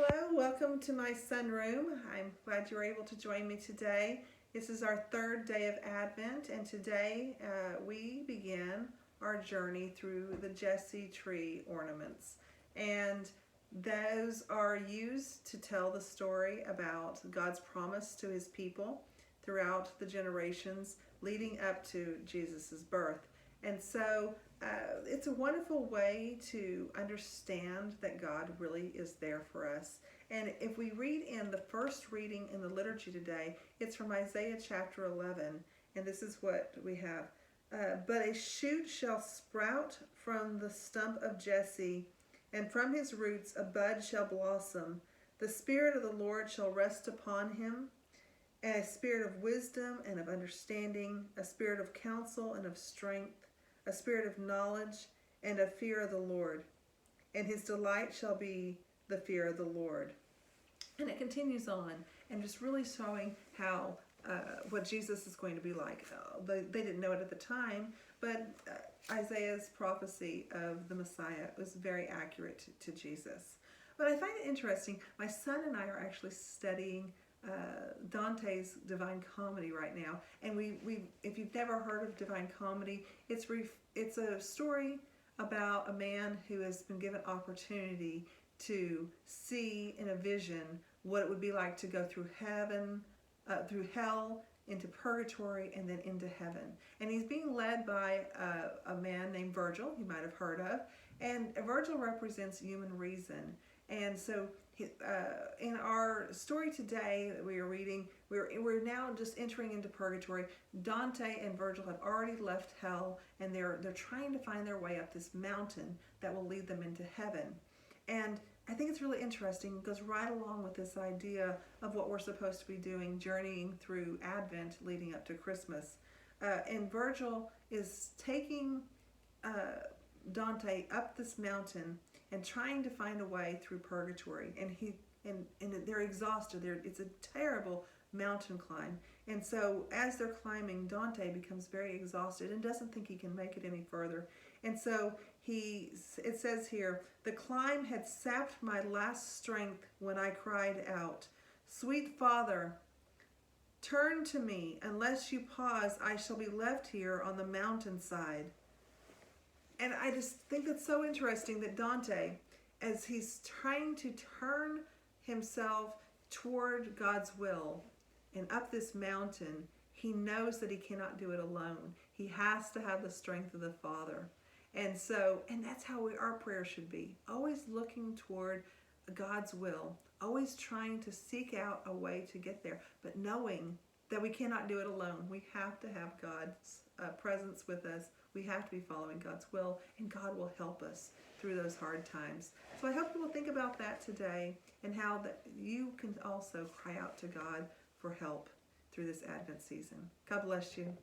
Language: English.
Hello, welcome to my sunroom. I'm glad you were able to join me today. This is our third day of Advent, and today we begin our journey through the Jesse tree ornaments. And those are used to tell the story about God's promise to his people throughout the generations leading up to Jesus' birth. And so it's a wonderful way to understand that God really is there for us. And if we read in the first reading in the liturgy today, it's from Isaiah chapter 11, and this is what we have. But a shoot shall sprout from the stump of Jesse, and from his roots a bud shall blossom. The Spirit of the Lord shall rest upon him, and a spirit of wisdom and of understanding, a spirit of counsel and of strength, a spirit of knowledge and of fear of the Lord. And his delight shall be the fear of the Lord. And it continues on and just really showing how what Jesus is going to be like. They didn't know it at the time, but Isaiah's prophecy of the Messiah was very accurate to Jesus. But I find it interesting. My son and I are actually studying Dante's Divine Comedy right now, and if you've never heard of Divine Comedy, it's a story about a man who has been given opportunity to see in a vision what it would be like to go through heaven, through hell, into purgatory, and then into heaven. And he's being led by a man named Virgil, you might have heard of, and Virgil represents human reason. And so in our story today that we are reading, we're now just entering into purgatory. Dante and Virgil have already left hell, and they're trying to find their way up this mountain that will lead them into heaven. And I think it's really interesting. It goes right along with this idea of what we're supposed to be doing, journeying through Advent leading up to Christmas. And Virgil is taking Dante up this mountain and trying to find a way through purgatory, and they're exhausted. It's a terrible mountain climb, and so as they're climbing, Dante becomes very exhausted and doesn't think he can make it any further. And so it says here, the climb had sapped my last strength when I cried out, "Sweet Father, turn to me. Unless you pause, I shall be left here on the mountainside." And I just think that's so interesting that Dante, as he's trying to turn himself toward God's will and up this mountain, he knows that he cannot do it alone. He has to have the strength of the Father. And that's how our prayer should be. Always looking toward God's will, always trying to seek out a way to get there, but knowing that we cannot do it alone. We have to have God's presence with us. We have to be following God's will, and God will help us through those hard times. So I hope you will think about that today, and how that you can also cry out to God for help through this Advent season. God bless you.